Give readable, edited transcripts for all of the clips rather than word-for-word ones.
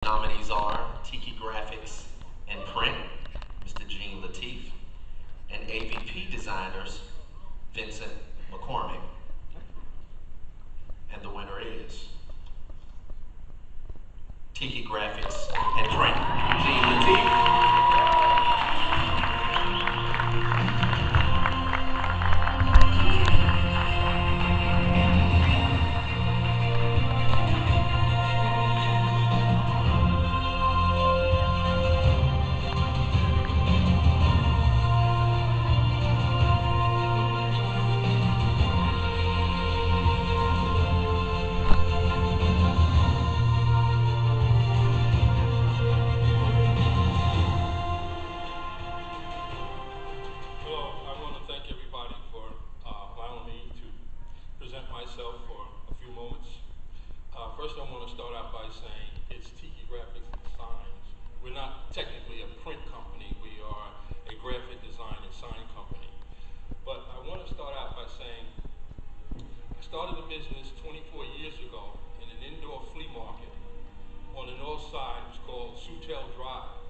Nominees are Tiki Graphics and Print, Mr. Lateef, and AVP designers, Vincent McCormick. And the winner is Tiki Graphics and Print, Lateef. Hello, I want to thank everybody for allowing me to present myself for a few moments. First, I want to start out by saying it's Tiki Graphics and Signs. We're not technically a print company. We are a graphic design and sign company. But I want to start out by saying I started a business 24 years ago in an indoor flea market on the north side. It was called Sutel Drive.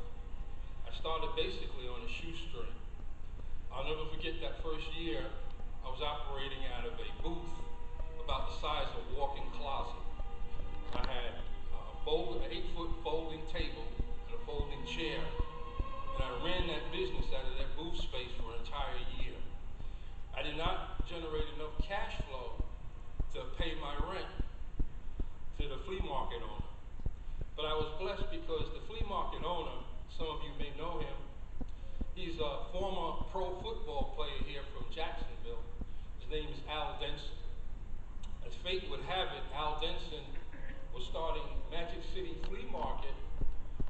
I started basically on a shoestring. I'll never forget that first year. I was operating out of a booth about the size of a walk-in closet. I had an 8-foot folding table and a folding chair, and I ran that business out of that booth space for an entire year. I did not generate enough cash flow to pay my rent to the flea market owner. But I was blessed because the flea market owner, some of you may know him, he's a former pro football player here from Jacksonville. His name is Al Denson. As fate would have it, Al Denson was starting Magic City Flea Market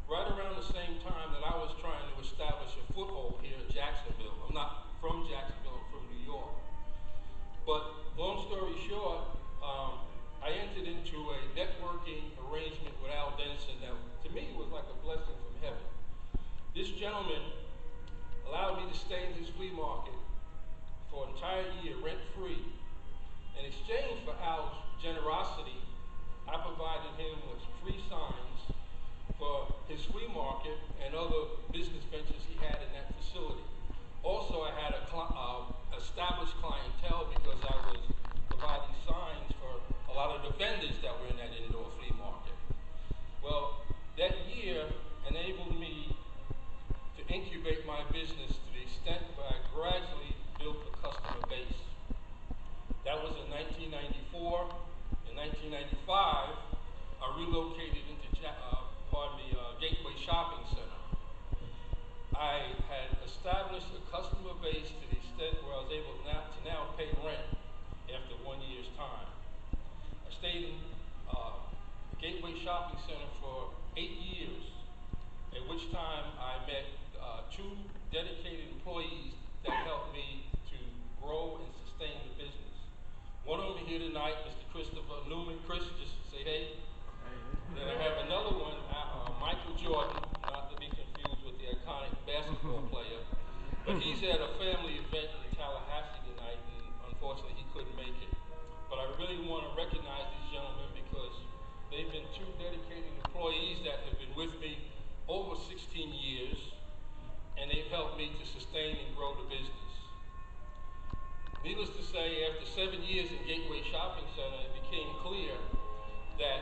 right around the same time that I was trying to establish a foothold here in Jacksonville. I'm not from Jacksonville, I'm from New York. But long story short, I entered into a networking arrangement with Al Denson that to me was like a blessing from heaven. This gentleman allowed me to stay in his flea market for an entire year, rent-free. In exchange for Al's generosity, I provided him with free signs for his flea market and other business ventures he had in that facility. Also, I had a established clientele because I was providing signs for a lot of the vendors that were in that indoor flea market. Well, that year enabled me to incubate my business to the extent where I gradually built a customer base. That was in 1994. In 1995, I relocated into Gateway Shopping Center. I had established a customer base to the extent where I was able to now pay rent after 1 year's time. I stayed in Gateway Shopping Center for 8 years, at which time I met two dedicated employees that helped me to grow and sustain the business. One over here tonight, Mr. Christopher Newman. Chris, just say hey. And then I have another one, Michael Jordan, not to be confused with the iconic basketball player, but he's at a family event in Tallahassee tonight, and unfortunately he couldn't make it. But I really want to recognize these gentlemen because they've been two dedicated employees that have been with me over 16 years, and they've helped me to sustain and grow the business. Needless to say, after 7 years in Gateway Shopping Center, it became clear that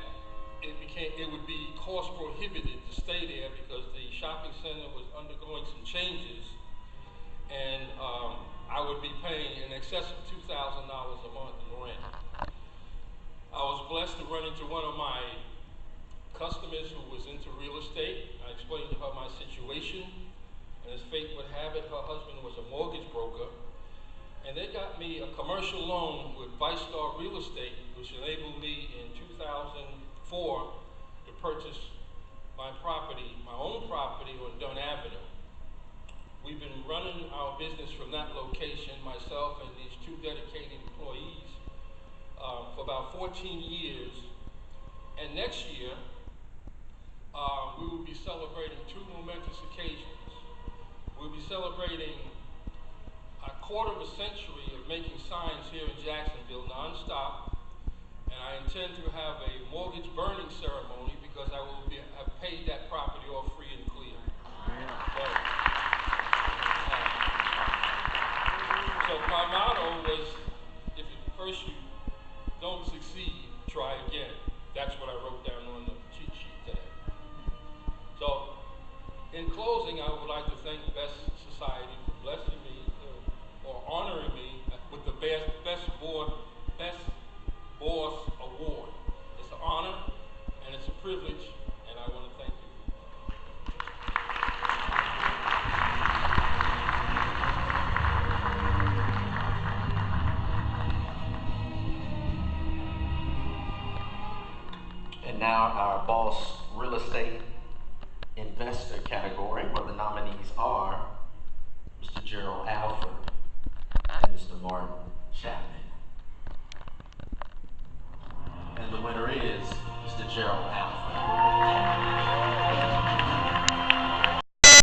it would be cost prohibitive to stay there because the shopping center was undergoing some changes, and I would be paying in excess of $2,000 a month in rent. I was blessed to run into one of my customers who was into real estate. I explained to her my situation, and as fate would have it, her husband was a mortgage broker, and they got me a commercial loan with ViceStar Real Estate, which enabled me in 2004 to purchase my own property on Dunn Avenue. We've been running our business from that location, myself and these two dedicated employees, for about 14 years. And next year, we will be celebrating two momentous occasions. We'll be celebrating a quarter of a century of making signs here in Jacksonville nonstop, and I intend to have a mortgage burning ceremony because because I will have paid that property off free and clear. So my motto was, if first you don't succeed, try again. That's what I wrote down on the cheat sheet today. So, in closing, I would like to thank Best Society for blessing me or honoring me with the Best Boss Award. It's an honor and it's a privilege, and I want to thank you. And now our boss real estate investor category, where the nominees are